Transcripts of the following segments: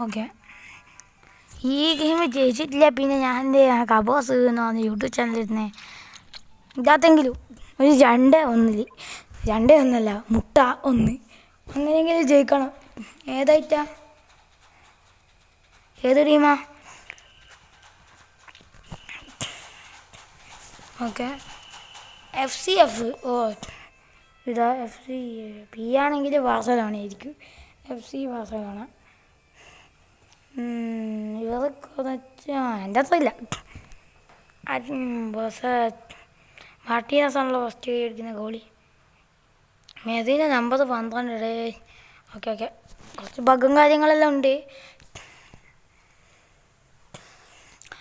Okay, ഈ game ജയിച്ചിട്ടില്ല പിന്നെ ഞാൻ എന്ത് ചെയ്യാം? കബോസ് എന്ന് പറഞ്ഞ യൂട്യൂബ് ചാനലിരുന്നേ ഇതാത്തെങ്കിലും ഒരു 2-1 2-1 മുട്ട 1 അങ്ങനെയെങ്കിലും ജയിക്കണം. ഏതായിട്ടാ? ഏത് ടീമാ? Okay, FCF. ഓ ഇതാ FC. പി ആണെങ്കിൽ ബാർസലോണ ആയിരിക്കും. FC Barcelona. ഇവർക്ക് എൻ്റെ അത്രയില്ല. മാർട്ടീനസാണല്ലോ ഫസ്റ്റ് അടിക്കുന്ന ഗോളി. മെസ്സിൻ്റെ നമ്പർ 12. ഓക്കെ ഓക്കെ, കുറച്ച് ബഗ്ഗും കാര്യങ്ങളെല്ലാം ഉണ്ട്.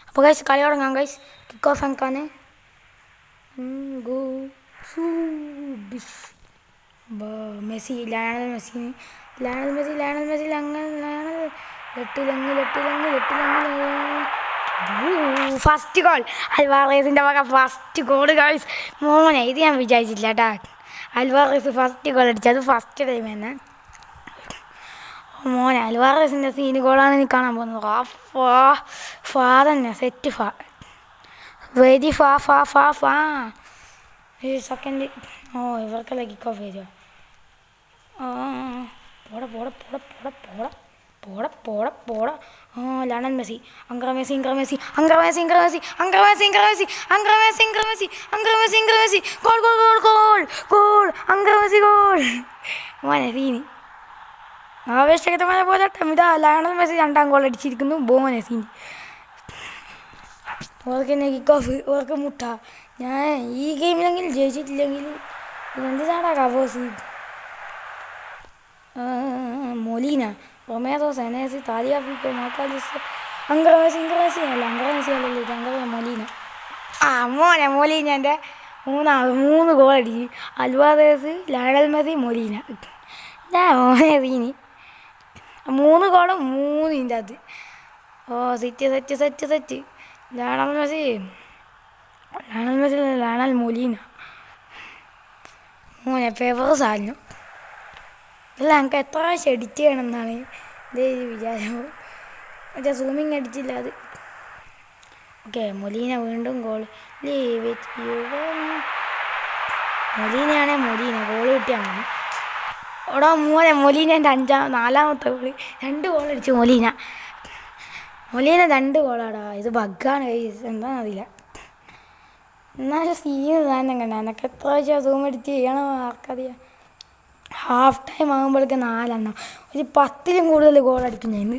അപ്പോൾ ഗൈസ് കളി തുടങ്ങാം. ഗൈസ് കിക്ക് ഓഫ് ആക്കാൻ Messi, Lionel Messi first goal അൽവാറേസിൻ്റെ വക. First goal guys. മോനെ ഇത് ഞാൻ വിചാരിച്ചില്ല കേട്ടാ. അൽവാറേസ് ഫസ്റ്റ് ഗോൾ അടിച്ചത്. അത് ഫസ്റ്റ് ടൈം തന്നെ. മോനെ അൽവാറേസിൻ്റെ സീന് ഗോളാണ് നീ കാണാൻ പോകുന്നത്. ഫാ തന്നെ, സെറ്റ് ഫാ, വെരി ഫാ. ഈ സെക്കൻഡ്. ഓ ഇവർക്കല്ല കിക്ക് ഓഫ് വരുമോ? പോടാ. ലയണൽ മെസ്സി, അങ്ക്ര മെസ്സി. ഗോൾ അങ്ക്ര മെസ്സി ഗോൾ. മോനെ സീന് ആവേശകരമായ പോലെ. ഇതാ ലയണൽ മെസ്സി 2ാം ഗോൾ അടിച്ചിരിക്കുന്നു. മോനെ സീന്. ഓർക്ക് തന്നെ കിക്ക് ഓഫ്, ഓർക്ക് മുട്ട. ഞാൻ ഈ ഗെയിമിലെങ്കിൽ ജയിച്ചിട്ടില്ലെങ്കിൽ ഇതെന്തിനാടാ കബോസ്? മൊലീന, റൊമേറോ, സെനേസി, താലിയാഫിക്കോ, മാക്കാലിസ്, അങ്ക്ര മെസ്സി അല്ലല്ലോ, മൊലീന. മോനെ മൊലീനൻ്റെ 3 ഗോൾ അടിച്ച്. Alvarez, Lionel Messi, Molina. ഞാൻ മോനെ സീന് 3 ഗോളും 3 അത്. ഓ set. Lionel Messi Lionel Molina. മോനെ പേപ്പർ സാലിനു. അല്ല എനിക്ക് എത്ര പ്രാവശ്യം എഡിറ്റ് ചെയ്യണമെന്നാണ് ഇതേ വിചാരം. മറ്റേ സൂമിങ് അടിച്ചില്ല അത്. ഓക്കെ, മൊലീന വീണ്ടും ഗോൾ. മൊലീന ഗോൾ കിട്ടിയാൽ മതി. ഓടാ മോനെ മൊലീനൻ്റെ 4ാമത്തെ ഗോള്. 2 ഗോൾ അടിച്ചു മൊലീന 2 ഗോളാടാ. ഇത് ബഗ്ഗാണ്, എന്താണെന്നറിയില്ല. എന്നാലും സീന് തന്നെ കണ്ട. എനിക്ക് എത്ര പ്രാവശ്യം സൂം എഡിറ്റ് ചെയ്യണം ആർക്കറിയാം. ഹാഫ് ടൈം ആകുമ്പോഴേക്ക് 4 എണ്ണം, ഒരു 10ലും കൂടുതൽ ഗോൾ അടിക്കും ഞാൻ.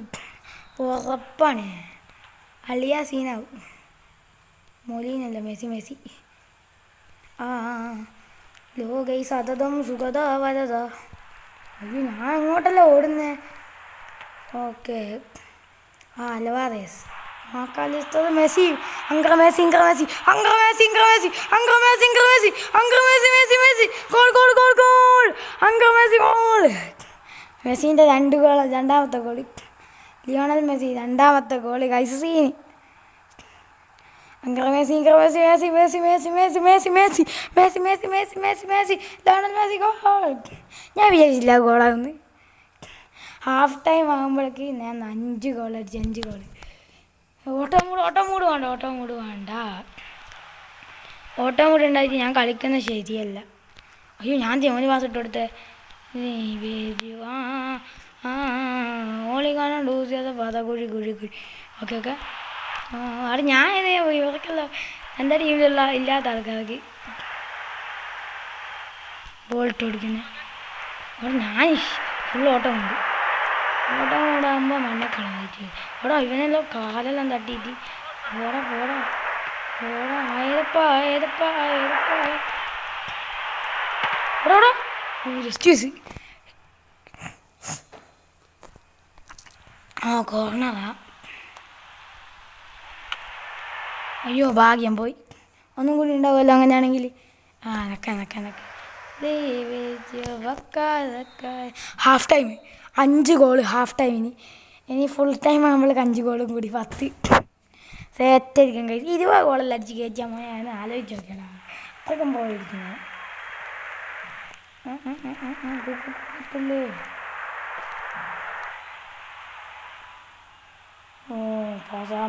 ഉറപ്പാണ്. അളിയ സീനാവും. മൊലീനല്ല, മെസ്സി. ലോ ഗൈസ് അതതും സുഖത വരത. അയ്യോ ഞാൻ അങ്ങോട്ടല്ല ഓടുന്നേ. ഓക്കെ, അൽവാറേസ്, മാക്കാലിസ്റ്റർ, മെസ്സി, അങ്ക്ര മെസ്സി. ഗോൾ അങ്ക്ര മെസ്സി ഗോൾ. മെസ്സിൻ്റെ 2 ഗോൾ, 2ാമത്തെ ഗോൾ. ലിയോണൽ മെസ്സി 2ാമത്തെ ഗോൾ. Guys scene. അങ്ക്ര മെസ്സി. Lionel Messi goal. ഞാൻ വിചാരിച്ചില്ല ഗോളാകുന്നു. ഹാഫ് ടൈം ആകുമ്പോഴേക്ക് ഞാൻ 5 ഗോൾ അടിച്ചു. 5 ഗോൾ. ഓട്ടം മൂട് ഉണ്ടായിട്ട് ഞാൻ കളിക്കുന്നത് ശരിയല്ല. അയ്യോ ഞാൻ ജോലി പാസ് ഇട്ട് കൊടുത്തേ. ഓളി കാണാൻ ഡൂസ് ചെയ്ത പാത കുഴി. ഓക്കെ അവിടെ ഞാൻ ഇവർക്കല്ല എൻ്റെ ടീമിലുള്ള ഇല്ലാത്ത ആൾക്കാർക്ക് ബോൾട്ട് കൊടുക്കുന്നത്. അവിടെ ഞാൻ ഫുൾ ഓട്ടം മൂടാകുമ്പോൾ മണ്ണക്കളായിട്ട് ഓടാ. ഇവനെല്ലാം കാലെല്ലാം തട്ടിയിട്ട് പോടാ. ആയതപ്പാ. കോർണറാ. അയ്യോ ഭാഗ്യം പോയി. ഒന്നും കൂടി ഉണ്ടാവുമല്ലോ അങ്ങനെയാണെങ്കിൽ. നക്ക. ഹാഫ് ടൈം 5 ഗോൾ ഹാഫ് ടൈമിന്. ഇനി ഫുൾ ടൈം ആകുമ്പോഴേക്ക് 5 ഗോളും കൂടി 10 സെറ്റായിരിക്കും. 20 ഗോളെല്ലാം അടിച്ച് കയറ്റിയാൽ മോനെ. ഞാൻ ആലോചിച്ച് നോക്കണം. അതൊക്കെ പോയിരിക്കുന്നത്.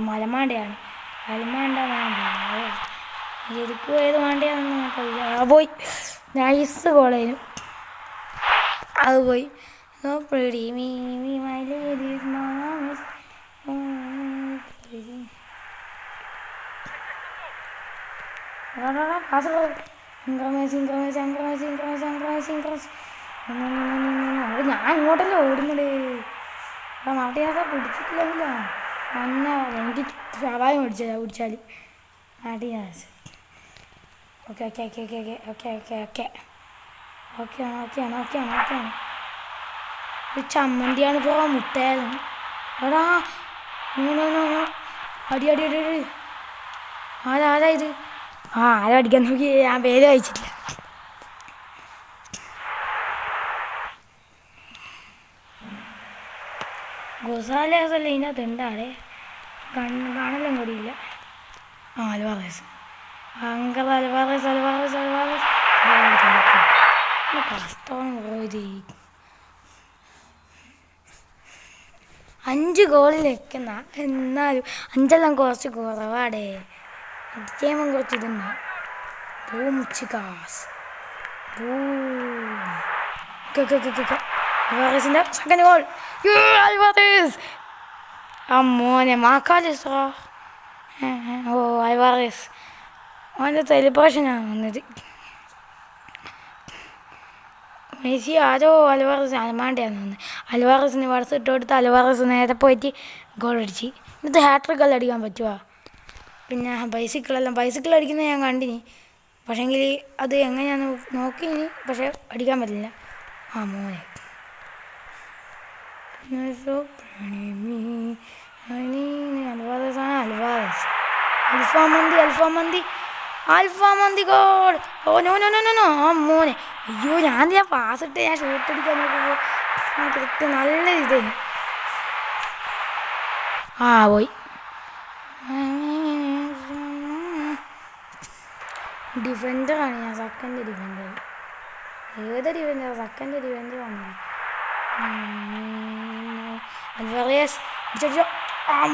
മലമാണ്ടയാണ്. മലമാണ്ട ശരിക്കും ഏത് മാണ്ടയാണെന്ന് നമുക്കറിയില്ല. പോയി നൈസ് ഗോളായിരുന്നു, അത് പോയി. ഞാൻ ഇങ്ങോട്ടല്ലേ ഓടുന്നത്. മാട്ടിയാസ പിടിച്ചിട്ടില്ല. എനിക്ക് സവായം പിടിച്ചാൽ Matias. Okay okay okay okay okay okay okay ഓക്കെയാണ് ഓക്കെയാണ് ഓക്കെയാണ് ഓക്കെയാണ്. ഒരു ചമ്മന്തിയാണ് പോകാൻ മുട്ടയാലും എടാ. അടി അടി അടി അടി. ആരാ ഇത്? ആരും അടിക്കാൻ നോക്കി, ഞാൻ പേര് വായിച്ചിട്ടില്ല. ഗൊസാലേസല്ലേ ഇതിനകത്ത് ഉണ്ടാടേ, കാണലും കൂടിയില്ല. അൽവാറേസ്, അങ്കർ അൽവാറേസ് അൽവാറേസ് അൽവാറേസ്. കഷ്ടമാണ് പോയത്. 5 ഗോളിൽ വെക്കുന്ന, എന്നാലും 5എല്ലാം കുറച്ച് കുറവാടേ. അടിക്കുമ്പം കുറച്ച് ഇതുണ്ട്. കാസ് അൽവാറേസിൻ്റെ സെക്കൻഡ് ഗോൾ. അൽവാറേസ് മോനെ മാക്കാലിസോ. അൽവാറേസ് അവൻ്റെ സെലിബ്രേഷനാണ് വന്നത്. മെസ്സി ആരോ അൽവാറേസ് അലമാണ്ടയാന്ന് തോന്നുന്നത്. അൽവാറേസിന് വടസ് ഇട്ട് കൊടുത്ത് അൽവാറേസ് നേരെ പോയിട്ട് ഗോൾ അടിച്ച്. ഇന്നത്തെ ഹാട്രിക്കെല്ലാം അടിക്കാൻ പറ്റുമോ? പിന്നെ ബൈസിക്കിൾ അടിക്കുന്നത് ഞാൻ കണ്ടിനി, പക്ഷേങ്കിൽ അത് എങ്ങനെയാണെന്ന് നോക്കിനി, പക്ഷെ അടിക്കാൻ പറ്റില്ല. മോനെ അൽവാറേസാണ്. അൽഫാമന്തി ഗോൾ. നോ മോനെ. അയ്യോ, ഞാൻ പാസ് ഇട്ട് ഞാൻ ഷൂട്ട് അടിക്കാൻ നോക്കുമ്പോൾ കൃത്യം നല്ല ഇത് പോയി. ഡിഫൻഡറാണ് ഞാൻ, സെക്കൻഡ് ഡിഫൻഡർ. ഏത് ഡിഫൻഡർ? സെക്കൻഡ് ഡിഫൻഡർ വന്നത്. അൽവാറേസ്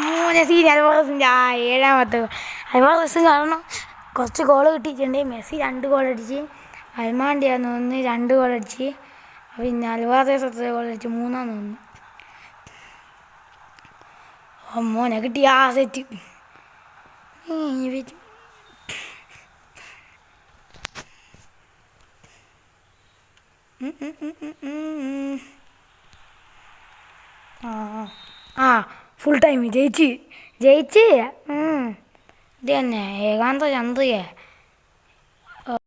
മോനെ സീൻ. അൽവാറേസിൻ്റെ 7ാമത്തെ അൽവാറേസ് കാരണം കുറച്ച് ഗോൾ കിട്ടിയിട്ടുണ്ട്. മെസ്സി 2 ഗോൾ അടിച്ച്, അൽമാണ്ടിയാന്ന് തോന്നുന്നു 2 ഗോൾ അടിച്ച്, പിന്നെ അൽവാറേസ് എത്ര ഗോൾ അടിച്ച്? 3 തോന്നുന്നു. മോനെ കിട്ടി ആ സെറ്റ്. ഫുൾ ടൈം ജയിച്ച് ഇത് തന്നെ ഏകാന്ത ചന്ദ്രിയെ.